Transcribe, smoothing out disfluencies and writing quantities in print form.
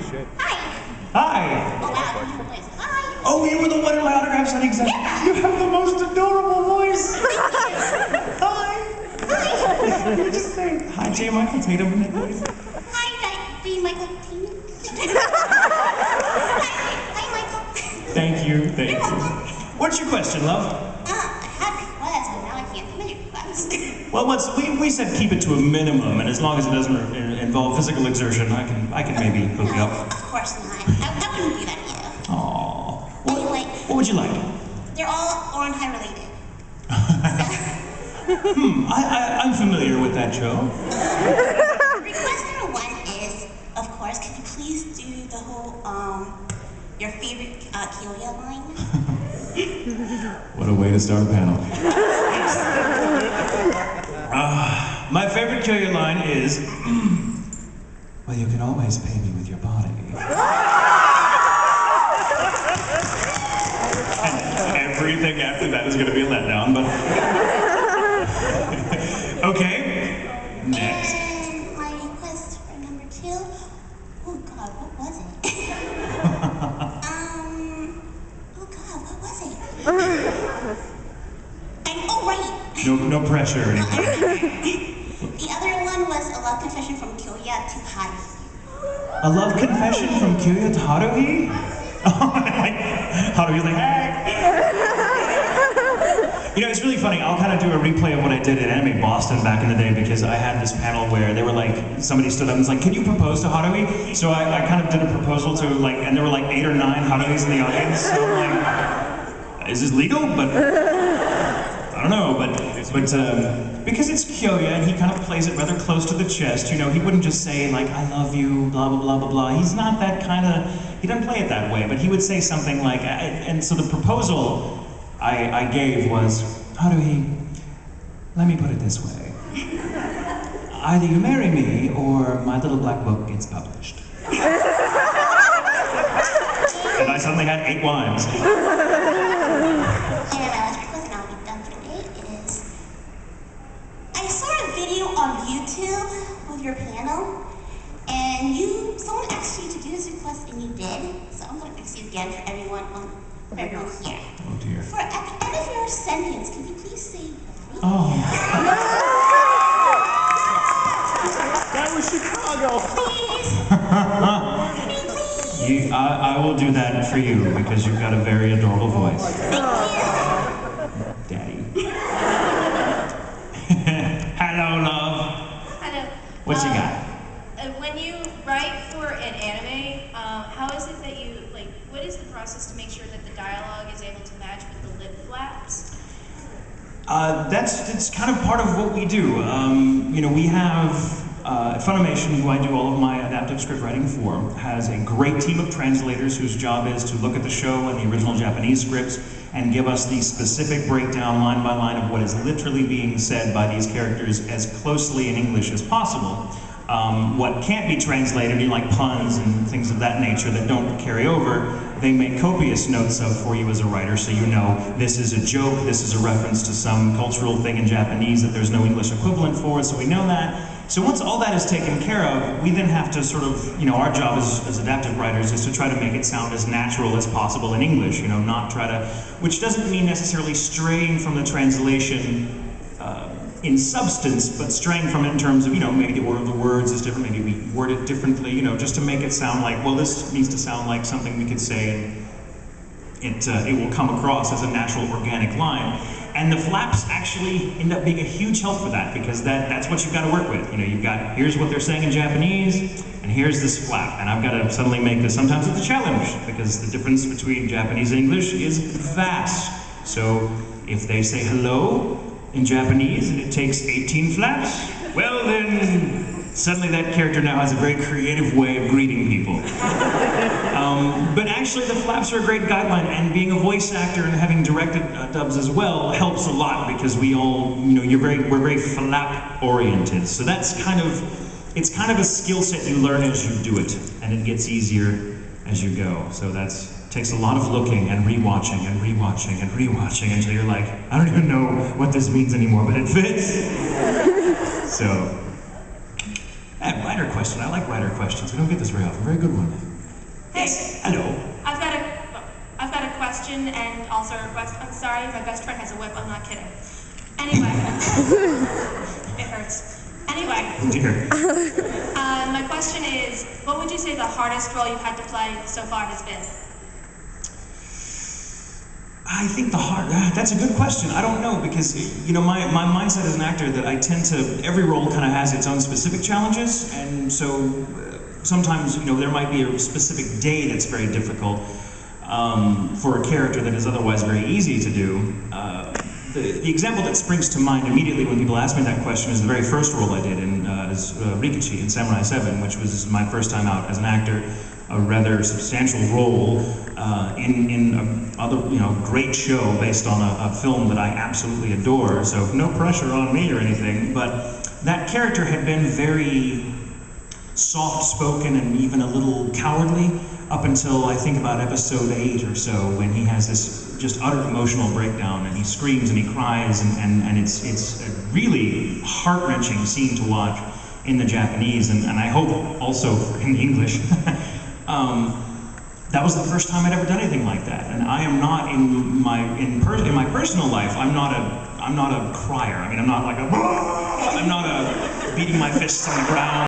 Hi. Hi. Oh, wow, you have a voice. Hi. Oh, you were the one in my autograph signing exam. Yeah. You have the most adorable voice. Hi. Hi. You just say hi, J. Michael Tatum in that voice. Hi, J. Michael Tatum. Hi, Michael. Thank you. Thank You're you. welcome. What's your question, love? I had a request, but now I can't finish request. Well, we said keep it to a minimum, and as long as it doesn't involve physical exertion, I can maybe hook you No, up. of course not. I wouldn't do that to you. Aww. Anyway, What would you like? they're all Oranhai related. I'm familiar with that show. Request number one is, of course, could you please do the whole, your favorite Kyoya line? What a way to start a panel. My favorite Kyoya line is, well, you can always pay me with your body. Everything after that is going to be a letdown, but... Okay, next. And my request for number two, oh God, what was it? Oh God, what was it? Oh right. No pressure or anything. The other one was a love confession from Kyoya to Haruhu. A love confession from Kyoya to Haruhi? Haruhi's like, hey! You know, it's really funny. I'll kind of do a replay of what I did at Anime Boston back in the day because I had this panel where they were like, somebody stood up and was like, can you propose to Haruhi? So I kind of did a proposal to like, and there were like 8 or 9 Haruhis in the audience. So I'm like, is this legal? But I don't know, but because it's Kyoya and he kind of plays it rather close to the chest, you know, he wouldn't just say like, I love you, blah, blah, blah, blah, blah. He's not that kind of, he doesn't play it that way, but he would say something like, and so the proposal I gave was, Haruhi, let me put it this way. Either you marry me or my little black book gets published. And I suddenly had 8 wives. And my last request, and I'll be done for the day, is I saw a video on YouTube with your panel, and someone asked you to do this request, and you did. So I'm going to ask you again for everyone here. Oh dear. For at the end of your sentence, could you please say Oh. That was Chicago. please? I will do that for you because you've got a very adorable voice. Daddy. Hello, love. Hello. What you got? When you write for an anime, how is it that you, what is the process to make sure that the dialogue is able to match with the lip flaps? It's kind of part of what we do. You know, we have Funimation, who I do all of my adaptive script writing for, has a great team of translators whose job is to look at the show and the original Japanese scripts and give us the specific breakdown line by line of what is literally being said by these characters as closely in English as possible. What can't be translated, like puns and things of that nature that don't carry over, they make copious notes of for you as a writer, so you know this is a joke, this is a reference to some cultural thing in Japanese that there's no English equivalent for, so we know that. So once all that is taken care of, we then have to sort of, you know, our job as adaptive writers is to try to make it sound as natural as possible in English, you know, not try to, which doesn't mean necessarily straying from the translation in substance, but straying from it in terms of, you know, maybe the order of the words is different, maybe we word it differently, you know, just to make it sound like, well, this needs to sound like something we could say and it will come across as a natural, organic line. And the flaps actually end up being a huge help for that, because that's what you've got to work with. You know, you've got, here's what they're saying in Japanese, and here's this flap. And I've got to suddenly make this, sometimes it's a challenge, because the difference between Japanese and English is vast. So if they say hello in Japanese and it takes 18 flaps, well then, suddenly that character now has a very creative way of greeting people. But actually the flaps are a great guideline, and being a voice actor and having directed dubs as well helps a lot, because we all, you know, we're very flap oriented. So that's kind of, it's kind of a skill set you learn as you do it, and it gets easier as you go. So takes a lot of looking and rewatching and rewatching and rewatching until you're like, I don't even know what this means anymore, but it fits. So, writer question. I like writer questions. We don't get this very often. Very good one. Yes, hello. I've got a question and also a request. I'm sorry, my best friend has a whip. I'm not kidding. Anyway, it hurts. Anyway, Oh dear. my question is, what would you say the hardest role you've had to play so far has been? I think that's a good question. I don't know, because, you know, my mindset as an actor that I tend to, every role kind of has its own specific challenges, and so sometimes, you know, there might be a specific day that's very difficult for a character that is otherwise very easy to do. The example that springs to mind immediately when people ask me that question is the very first role I did as Rikichi in Samurai 7, which was my first time out as an actor, a rather substantial role in a great show based on a film that I absolutely adore, so no pressure on me or anything, but that character had been very soft-spoken and even a little cowardly up until I think about episode 8 or so, when he has this just utter emotional breakdown and he screams and he cries, and it's a really heart-wrenching scene to watch in the Japanese, and I hope also in English. That was the first time I'd ever done anything like that, and I am not in my personal life. I'm not a crier. I mean, I'm not like I'm not beating my fists on the ground.